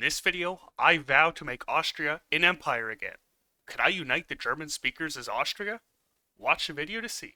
In this video, I vow to make Austria an empire again. Could I unite the German speakers as Austria? Watch the video to see.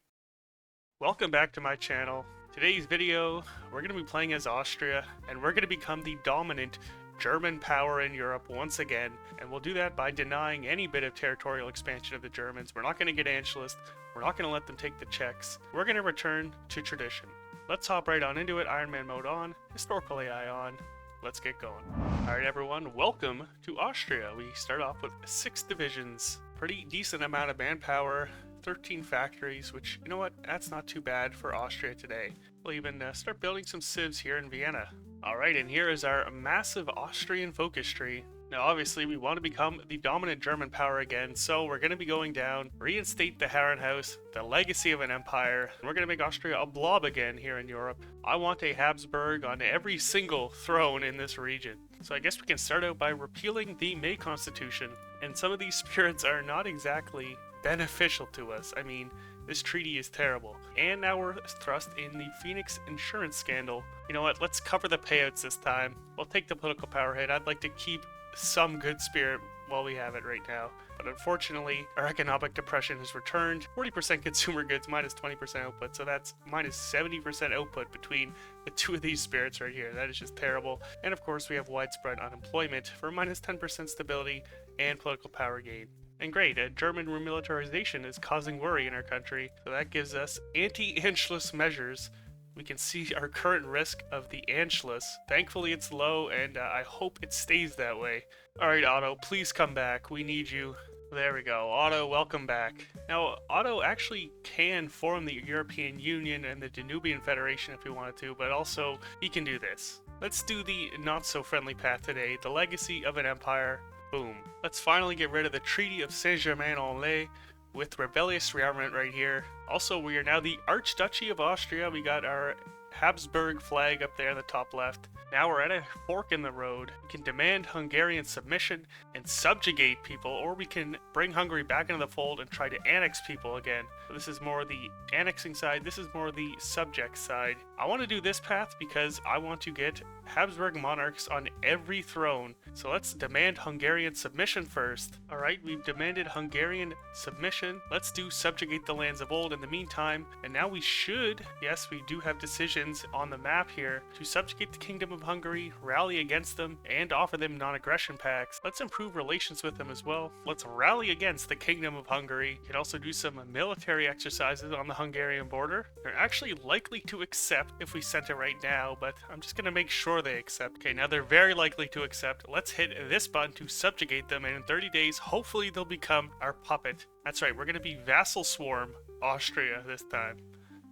Welcome back to my channel. Today's video, we're going to be playing as Austria, and we're going to become the dominant German power in Europe once again, and we'll do that by denying any bit of territorial expansion of the Germans. We're not going to get Anschluss, we're not going to let them take the Czechs, we're going to return to tradition. Let's hop right on into it. Iron Man mode on, historical AI on. Let's get going. Alright everyone, welcome to Austria. We start off with 6 divisions, pretty decent amount of manpower, 13 factories, which, you know what, that's not too bad for Austria today. We'll even start building some civs here in Vienna. Alright, and here is our massive Austrian focus tree. Now obviously we want to become the dominant German power again, so we're going to be going down, reinstate the Herrenhaus, the legacy of an empire, and we're going to make Austria a blob again here in Europe. I want a Habsburg on every single throne in this region. So I guess we can start out by repealing the May Constitution, and some of these spirits are not exactly beneficial to us. I mean, this treaty is terrible. And now we're thrust in the Phoenix insurance scandal. You know what, let's cover the payouts this time. We'll take the political power hit. I'd like to keep some good spirit while we have it right now. But unfortunately, our economic depression has returned. 40% consumer goods, minus 20% output, so that's minus 70% output between the two of these spirits right here. That is just terrible. And of course, we have widespread unemployment for minus 10% stability and political power gain. And great, German remilitarization is causing worry in our country, so that gives us anti-Anschluss measures. We can see our current risk of the Anschluss. Thankfully it's low, and I hope it stays that way. Alright Otto, please come back. We need you. There we go. Otto, welcome back. Now, Otto actually can form the European Union and the Danubian Federation if he wanted to, but also he can do this. Let's do the not-so-friendly path today, the legacy of an empire. Boom. Let's finally get rid of the Treaty of Saint-Germain-en-Laye with rebellious rearmament right here. Also, we are now the Archduchy of Austria. We got our Habsburg flag up there in the top left. Now we're at a fork in the road. We can demand Hungarian submission and subjugate people, or we can bring Hungary back into the fold and try to annex people again. This is more the annexing side, this is more the subject side. I want to do this path because I want to get Habsburg monarchs on every throne. So let's demand Hungarian submission first. Alright, we've demanded Hungarian submission. Let's do subjugate the lands of old in the meantime. And now we should, yes, we do have decisions on the map here, to subjugate the Kingdom of Hungary, rally against them, and offer them non-aggression pacts. Let's improve relations with them as well. Let's rally against the Kingdom of Hungary. We can also do some military exercises on the Hungarian border. They're actually likely to accept if we sent it right now, but I'm just going to make sure they accept. Okay, now they're very likely to accept. Let's hit this button to subjugate them, and in 30 days, hopefully they'll become our puppet. That's right, we're going to be vassal swarm Austria this time.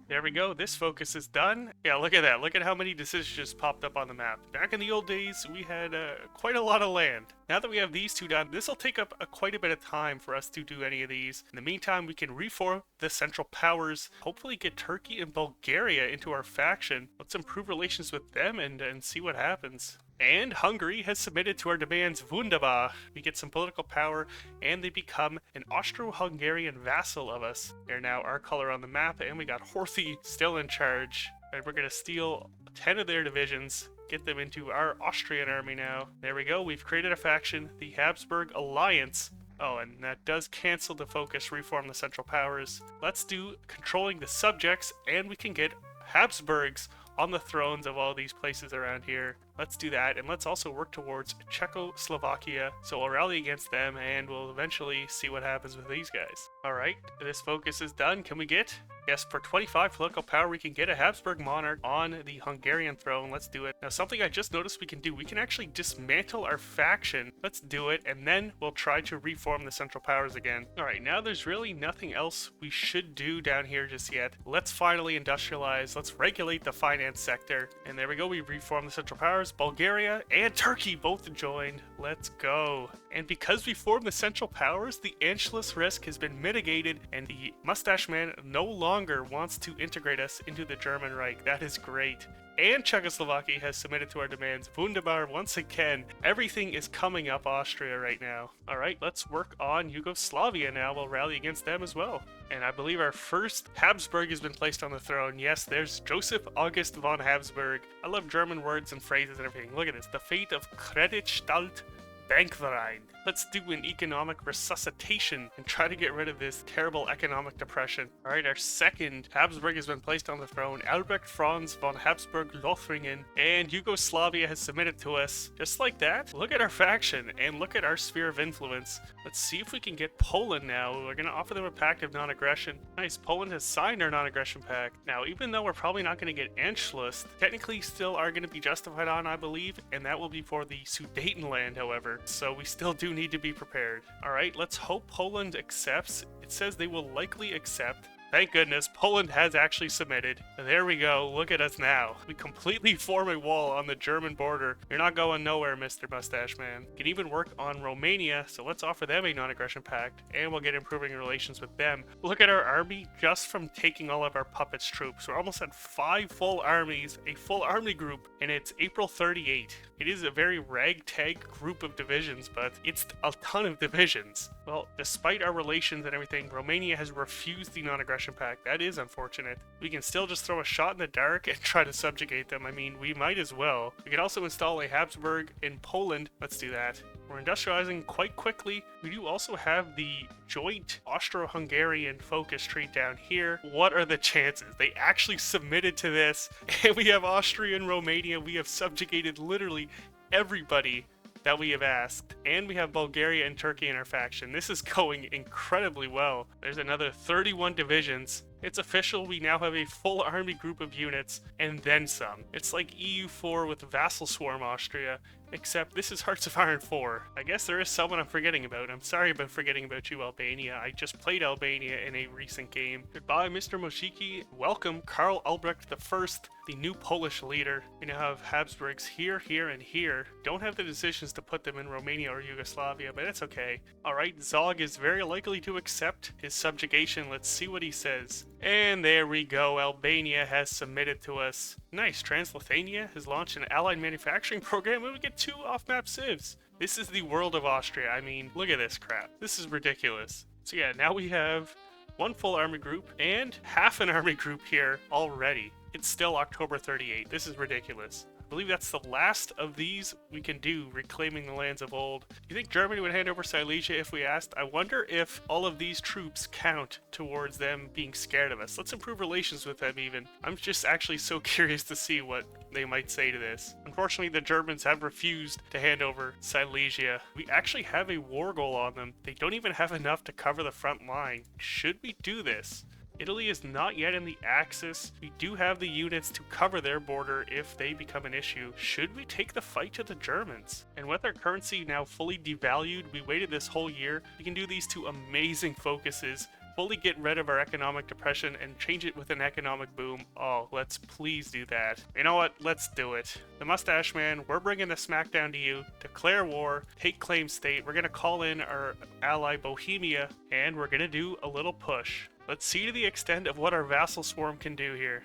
There we go, this focus is done. Yeah, look at that. Look at how many decisions just popped up on the map. Back in the old days, we had quite a lot of land. Now that we have these two done, this will take up quite a bit of time for us to do any of these. In the meantime, we can reform the Central Powers, hopefully get Turkey and Bulgaria into our faction. Let's improve relations with them and see what happens. And Hungary has submitted to our demands. Wunderbar. We get some political power, and they become an Austro-Hungarian vassal of us. They're now our color on the map, and we got Horthy still in charge. And we're going to steal 10 of their divisions, get them into our Austrian army now. There we go. We've created a faction, the Habsburg Alliance. Oh, and that does cancel the focus, reform the Central Powers. Let's do controlling the subjects, and we can get Habsburgs on the thrones of all these places around here. Let's do that, and let's also work towards Czechoslovakia. So we'll rally against them, and we'll eventually see what happens with these guys. Alright, this focus is done. Can we get? Yes, for 25 political power, we can get a Habsburg monarch on the Hungarian throne. Let's do it. Now, something I just noticed we can do, we can actually dismantle our faction. Let's do it, and then we'll try to reform the Central Powers again. Alright, now there's really nothing else we should do down here just yet. Let's finally industrialize. Let's regulate the finance sector. And there we go, we reformed the Central Powers. Bulgaria and Turkey both joined. Let's go. And because we formed the Central Powers, the Anschluss risk has been mitigated, and the Mustache Man no longer wants to integrate us into the German Reich. That is great. and Czechoslovakia has submitted to our demands. Wunderbar, once again, everything is coming up Austria right now. Alright, let's work on Yugoslavia now. We'll rally against them as well. And I believe our first Habsburg has been placed on the throne. Yes, there's Joseph August von Habsburg. I love German words and phrases and everything. Look at this. The fate of Kreditstalt Bankverein. Let's do an economic resuscitation and try to get rid of this terrible economic depression. Alright, our second Habsburg has been placed on the throne. Albrecht Franz von Habsburg-Lothringen, and Yugoslavia has submitted to us. Just like that. Look at our faction and look at our sphere of influence. Let's see if we can get Poland now. We're going to offer them a pact of non-aggression. Nice, Poland has signed our non-aggression pact. Now, even though we're probably not going to get Anschluss, technically still are going to be justified on, I believe, and that will be for the Sudetenland, however. So we still do need to be prepared. Alright, let's hope Poland accepts. It says they will likely accept. Thank goodness, Poland has actually submitted. There we go, look at us now. We completely form a wall on the German border. You're not going nowhere, Mr. Mustache Man. You can even work on Romania, so let's offer them a non-aggression pact, and we'll get improving relations with them. Look at our army just from taking all of our puppets troops. We're almost at 5 full armies, a full army group, and it's April 38. It is a very ragtag group of divisions, but it's a ton of divisions. Well, despite our relations and everything, Romania has refused the non-aggression pact. That is unfortunate. We can still just throw a shot in the dark and try to subjugate them. I mean, we might as well. We can also install a Habsburg in Poland. Let's do that. We're industrializing quite quickly. We do also have the joint Austro-Hungarian focus tree down here. What are the chances? They actually submitted to this, and we have Austria and Romania. We have subjugated literally everybody that we have asked, and we have Bulgaria and Turkey in our faction. This is going incredibly well. There's another 31 divisions. It's official, we now have a full army group of units, and then some. It's like EU4 with Vassal Swarm Austria, except this is Hearts of Iron 4. I guess there is someone I'm forgetting about. I'm sorry about forgetting about you, Albania. I just played Albania in a recent game. Goodbye, Mr. Moshiki. Welcome, Karl Albrecht I, the new Polish leader. We now have Habsburgs here, here, and here. Don't have the decisions to put them in Romania or Yugoslavia, but it's okay. Alright, Zog is very likely to accept his subjugation. Let's see what he says. And there we go, Albania has submitted to us. Nice, Transylvania has launched an allied manufacturing program and we get 2 off-map civs. This is the world of Austria. I mean, look at this crap. This is ridiculous. So yeah, now we have 1 full army group and half an army group here already. It's still October 38. This is ridiculous. I believe that's the last of these we can do, reclaiming the lands of old. Do you think Germany would hand over Silesia if we asked? I wonder if all of these troops count towards them being scared of us. Let's improve relations with them even. I'm just actually so curious to see what they might say to this. Unfortunately, the Germans have refused to hand over Silesia. We actually have a war goal on them. They don't even have enough to cover the front line. Should we do this? Italy is not yet in the Axis. We do have the units to cover their border if they become an issue. Should we take the fight to the Germans? And with our currency now fully devalued, we waited this whole year. We can do these 2 amazing focuses, fully get rid of our economic depression and change it with an economic boom. Oh, let's please do that. You know what? Let's do it. The Mustache Man, we're bringing the smackdown to you. Declare war, take claim state. We're going to call in our ally Bohemia, and we're going to do a little push. Let's see to the extent of what our vassal swarm can do here.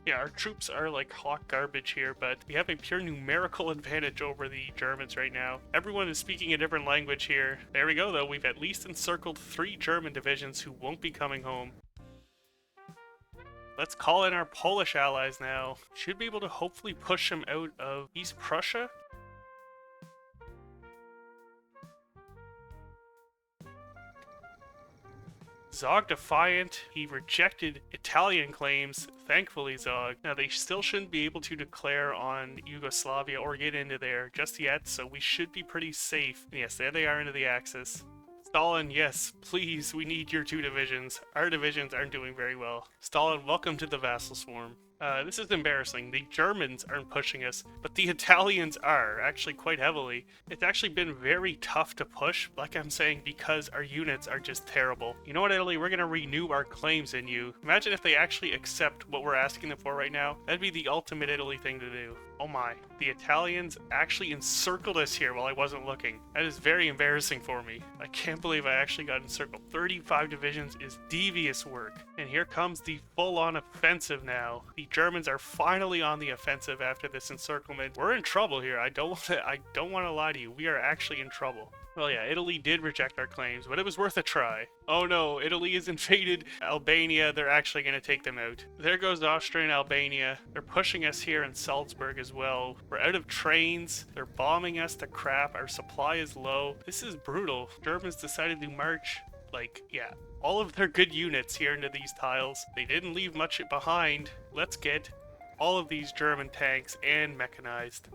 Yeah, our troops are like hot garbage here, but we have a pure numerical advantage over the Germans right now. Everyone is speaking a different language here. There we go though, we've at least encircled 3 German divisions who won't be coming home. Let's call in our Polish allies now. Should be able to hopefully push them out of East Prussia. Zog defiant, he rejected Italian claims, thankfully Zog. Now they still shouldn't be able to declare on Yugoslavia or get into there just yet, so we should be pretty safe. And yes, there they are into the Axis. Stalin, yes, please, we need your 2 divisions. Our divisions aren't doing very well. Stalin, welcome to the Vassal Swarm. This is embarrassing. The Germans aren't pushing us, but the Italians are, actually quite heavily. It's actually been very tough to push, like I'm saying, because our units are just terrible. You know what, Italy? We're gonna renew our claims in you. Imagine if they actually accept what we're asking them for right now. That'd be the ultimate Italy thing to do. Oh my. The Italians actually encircled us here while I wasn't looking. That is very embarrassing for me. I can't believe I actually got encircled. 35 divisions is devious work. And here comes the full-on offensive now. The Germans are finally on the offensive after this encirclement. We're in trouble here. I don't want to lie to you. We are actually in trouble. Well, yeah, Italy did reject our claims, but it was worth a try. Oh no, Italy has invaded Albania. They're actually going to take them out. There goes Austria and Albania. They're pushing us here in Salzburg as well. We're out of trains. They're bombing us to crap. Our supply is low. This is brutal. Germans decided to march, like, yeah, all of their good units here into these tiles. They didn't leave much behind. Let's get all of these German tanks and mechanized.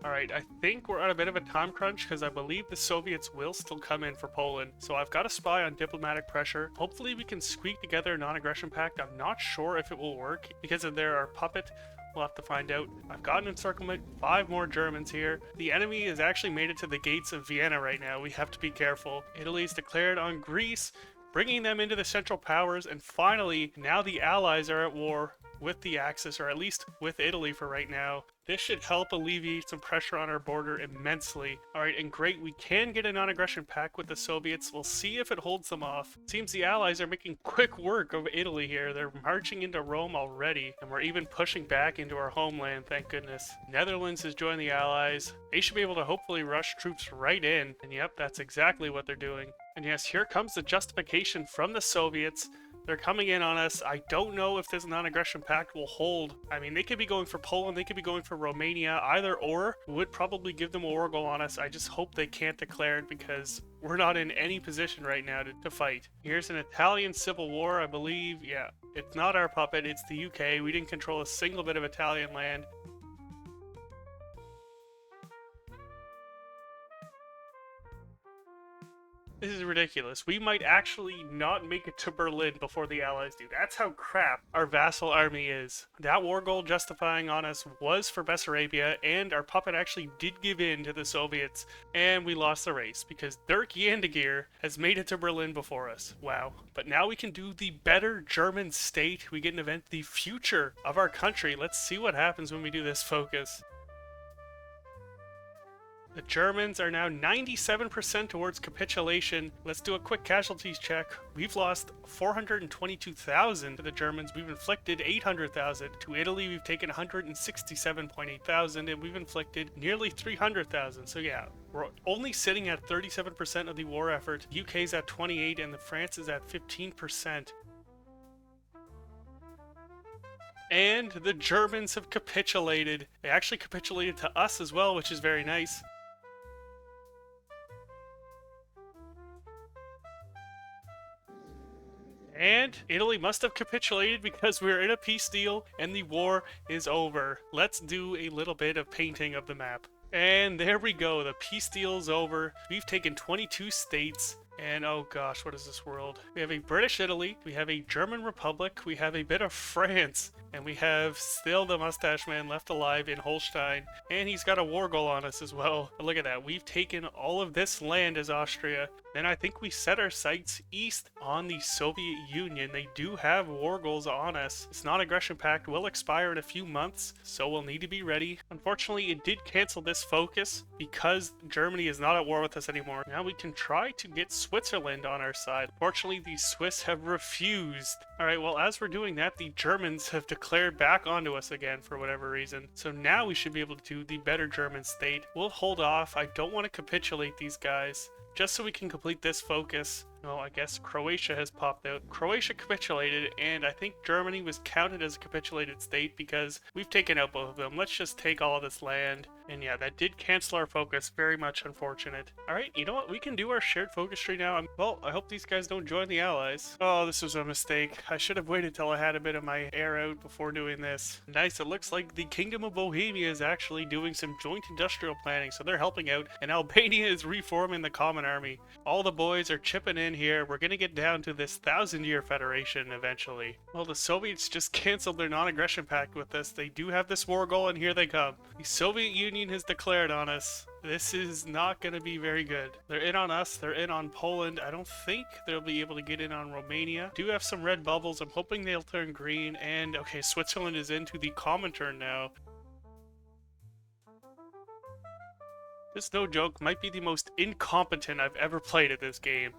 Alright, I think we're on a bit of a time crunch because I believe the Soviets will still come in for Poland. So I've got a spy on diplomatic pressure. Hopefully we can squeak together a non-aggression pact. I'm not sure if it will work because of their puppet. We'll have to find out. I've got an encirclement, 5 more Germans here. The enemy has actually made it to the gates of Vienna right now. We have to be careful. Italy's declared on Greece, bringing them into the Central Powers, and finally, now the Allies are at war with the Axis, or at least with Italy for right now. This should help alleviate some pressure on our border immensely. Alright, and great, we can get a non-aggression pact with the Soviets. We'll see if it holds them off. Seems the Allies are making quick work of Italy here. They're marching into Rome already, and we're even pushing back into our homeland, thank goodness. Netherlands has joined the Allies. They should be able to hopefully rush troops right in, and yep, that's exactly what they're doing. And yes, here comes the justification from the Soviets. They're coming in on us. I don't know if this non-aggression pact will hold. I mean, they could be going for Poland, they could be going for Romania. Either or would probably give them a war goal on us. I just hope they can't declare it because we're not in any position right now to fight. Here's an Italian civil war, I believe. Yeah, it's not our puppet, it's the UK. We didn't control a single bit of Italian land. This is ridiculous. We might actually not make it to Berlin before the Allies do. That's how crap our vassal army is. That war goal justifying on us was for Bessarabia, and our puppet actually did give in to the Soviets, and we lost the race because Dirk Yandegear has made it to Berlin before us. Wow. But now we can do the better German state. We get an event, the future of our country. Let's see what happens when we do this focus. The Germans are now 97% towards capitulation. Let's do a quick casualties check. We've lost 422,000 to the Germans. We've inflicted 800,000. To Italy, we've taken 167.8 thousand, and we've inflicted nearly 300,000. So yeah, we're only sitting at 37% of the war effort. The UK's at 28, and the France is at 15%. And the Germans have capitulated. They actually capitulated to us as well, which is very nice. And Italy must have capitulated because we're in a peace deal and the war is over. Let's do a little bit of painting of the map. And there we go, the peace deal is over. We've taken 22 states. And oh gosh, what is this world? We have a British Italy, we have a German Republic, we have a bit of France, and we have still the mustache man left alive in Holstein, and he's got a war goal on us as well. But look at that, we've taken all of this land as Austria. Then I think we set our sights east on the Soviet Union. They do have war goals on us. This non-aggression pact will expire in a few months, so we'll need to be ready. Unfortunately, it did cancel this focus because Germany is not at war with us anymore. Now we can try to get Switzerland on our side. Fortunately, the Swiss have refused. Alright, well, as we're doing that, the Germans have declared back onto us again for whatever reason. So now we should be able to do the better German state. We'll hold off. I don't want to capitulate these guys, just so we can complete this focus. Well, I guess Croatia has popped out. Croatia capitulated, and I think Germany was counted as a capitulated state because we've taken out both of them. Let's just take all of this land. And yeah, that did cancel our focus. Very much unfortunate. Alright, you know what? We can do our shared focus tree now. Well, I hope these guys don't join the Allies. Oh, this was a mistake. I should have waited till I had a bit of my air out before doing this. Nice, it looks like the Kingdom of Bohemia is actually doing some joint industrial planning, so they're helping out. And Albania is reforming the Common Army. All the boys are chipping in here. We're gonna get down to this 1,000-year federation eventually. Well, the Soviets just canceled their non-aggression pact with us. They do have this war goal, and here they come. The Soviet Union has declared on us. This is not going to be very good. They're in on us. They're in on Poland. I don't think they'll be able to get in on Romania. Do have some red bubbles. I'm hoping they'll turn green. And, okay, Switzerland is into the Comintern now. This, no joke, might be the most incompetent I've ever played at this game.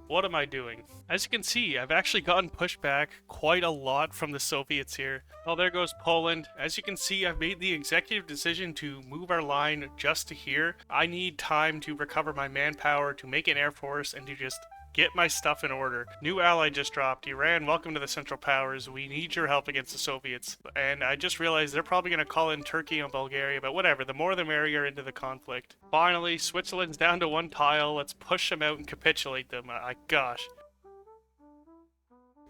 What am I doing? As you can see, I've actually gotten pushed back quite a lot from the Soviets here. Well, there goes Poland. As you can see, I've made the executive decision to move our line just to here. I need time to recover my manpower, to make an air force, and to just get my stuff in order. New ally just dropped. Iran, welcome to the Central Powers. We need your help against the Soviets. And I just realized they're probably going to call in Turkey and Bulgaria, but whatever. The more the merrier into the conflict. Finally, Switzerland's down to one tile. Let's push them out and capitulate them. Gosh.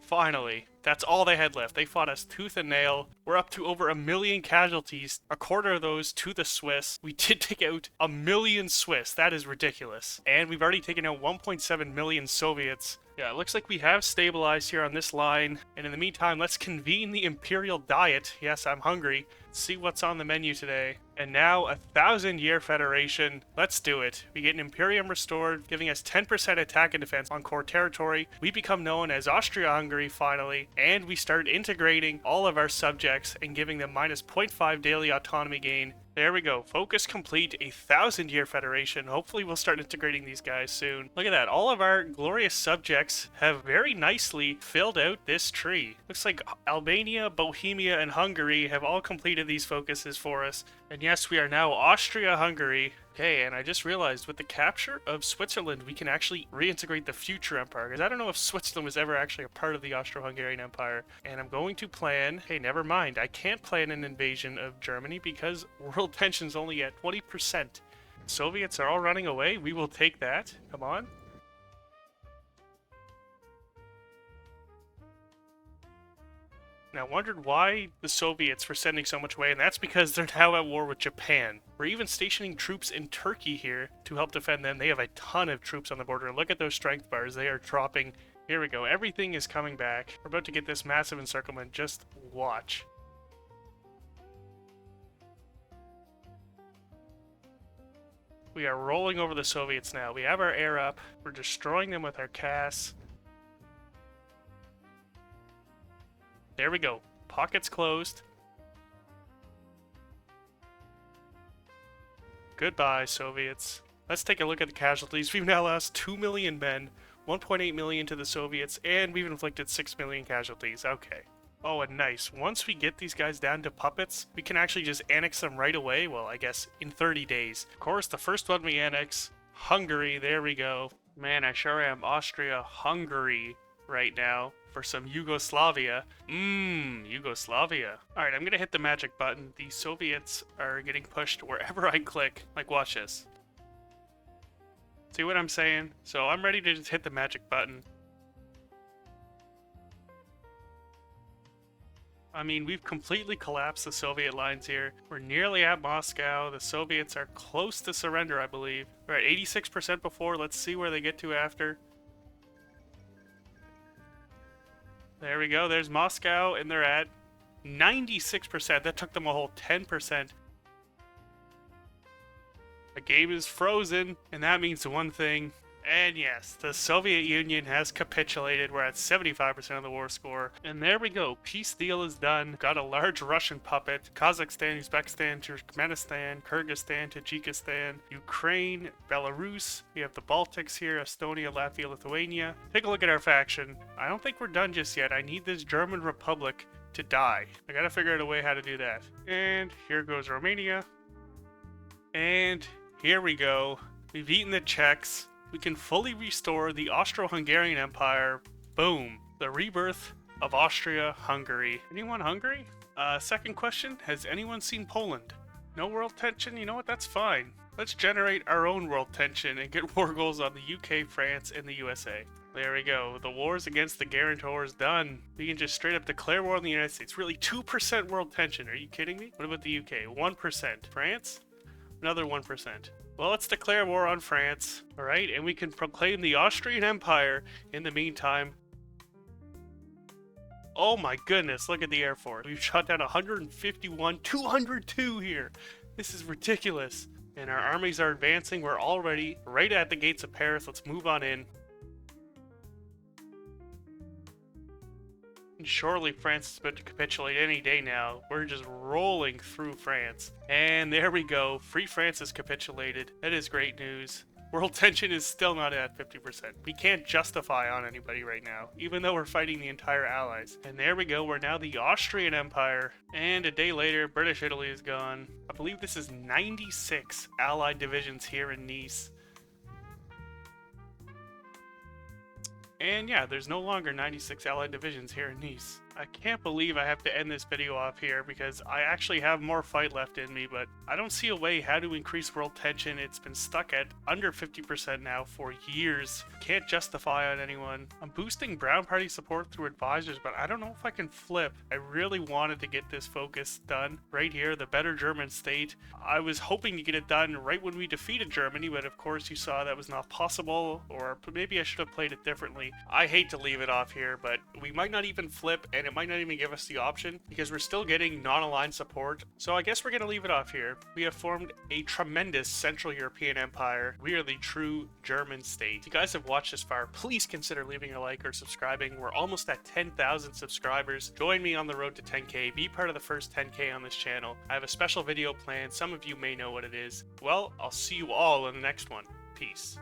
Finally. That's all they had left. They fought us tooth and nail. We're up to over 1 million casualties. A quarter of those to the Swiss. We did take out 1 million Swiss. That is ridiculous. And we've already taken out 1.7 million Soviets. Yeah, it looks like we have stabilized here on this line. And in the meantime, let's convene the Imperial Diet. Yes, I'm hungry. See what's on the menu today. And now, a 1,000-year federation. Let's do it. We get an Imperium restored, giving us 10% attack and defense on core territory. We become known as Austria-Hungary, finally. And we start integrating all of our subjects and giving them minus 0.5 daily autonomy gain. There we go. Focus complete. A 1,000-year federation. Hopefully we'll start integrating these guys soon. Look at that. All of our glorious subjects have very nicely filled out this tree. Looks like Albania, Bohemia, and Hungary have all completed these focuses for us. And yes, we are now Austria-Hungary. Okay, and I just realized with the capture of Switzerland, we can actually reintegrate the future empire. Because I don't know if Switzerland was ever actually a part of the Austro-Hungarian Empire. And I'm going to plan... Hey, never mind. I can't plan an invasion of Germany because world tension's only at 20%. Soviets are all running away. We will take that. Come on. Now, I wondered why the Soviets were sending so much away, and that's because they're now at war with Japan. We're even stationing troops in Turkey here to help defend them. They have a ton of troops on the border. Look at those strength bars. They are dropping. Here we go. Everything is coming back. We're about to get this massive encirclement. Just watch. We are rolling over the Soviets now. We have our air up. We're destroying them with our CAS. There we go. Pockets closed. Goodbye, Soviets. Let's take a look at the casualties. We've now lost 2 million men, 1.8 million to the Soviets, and we've inflicted 6 million casualties. Okay. Oh, and nice. Once we get these guys down to puppets, we can actually just annex them right away. Well, I guess in 30 days. Of course, the first one we annex, Hungary. There we go. Man, I sure am Austria-Hungary right now for some Yugoslavia. Yugoslavia. Alright, I'm gonna hit the magic button. The Soviets are getting pushed wherever I click. Like, watch this. See what I'm saying? So I'm ready to just hit the magic button. I mean, we've completely collapsed the Soviet lines here. We're nearly at Moscow. The Soviets are close to surrender, I believe. We're at 86% before. Let's see where they get to after. There we go. There's Moscow, and they're at 96%. That took them a whole 10%. The game is frozen, and that means one thing. And yes, the Soviet Union has capitulated. We're at 75% of the war score. And there we go. Peace deal is done. Got a large Russian puppet. Kazakhstan, Uzbekistan, Turkmenistan, Kyrgyzstan, Tajikistan, Ukraine, Belarus. We have the Baltics here, Estonia, Latvia, Lithuania. Take a look at our faction. I don't think we're done just yet. I need this German Republic to die. I gotta figure out a way how to do that. And here goes Romania. And here we go. We've eaten the Czechs. We can fully restore the Austro-Hungarian Empire. Boom. The rebirth of Austria-Hungary. Anyone hungry? Second question, has anyone seen Poland? No world tension? You know what, that's fine. Let's generate our own world tension and get war goals on the UK, France, and the USA. There we go. The wars against the guarantors done. We can just straight up declare war on the United States. Really, 2% world tension. Are you kidding me? What about the UK? 1%. France? Another 1%. Well, let's declare war on France, alright? And we can proclaim the Austrian Empire in the meantime. Oh my goodness, look at the Air Force. We've shot down 151, 202 here. This is ridiculous. And our armies are advancing. We're already right at the gates of Paris. Let's move on in. And surely France is about to capitulate any day now. We're just rolling through France. And there we go. Free France has capitulated. That is great news. World tension is still not at 50%. We can't justify on anybody right now, even though we're fighting the entire Allies. And there we go, we're now the Austrian Empire. And a day later, British Italy is gone. I believe this is 96 Allied divisions here in Nice. And yeah, there's no longer 96 Allied divisions here in Nice. I can't believe I have to end this video off here because I actually have more fight left in me, but I don't see a way how to increase world tension. It's been stuck at under 50% now for years. Can't justify on anyone. I'm boosting Brown Party support through advisors, but I don't know if I can flip. I really wanted to get this focus done right here, the better German state. I was hoping to get it done right when we defeated Germany, but of course you saw that was not possible, or maybe I should have played it differently. I hate to leave it off here, but we might not even flip, and it might not even give us the option because we're still getting non-aligned support. So I guess we're going to leave it off here. We have formed a tremendous Central European empire. We are the true German state. If you guys have watched this far, please consider leaving a like or subscribing. We're almost at 10,000 subscribers. Join me on the road to 10K. Be part of the first 10K on this channel. I have a special video planned. Some of you may know what it is. Well, I'll see you all in the next one. Peace.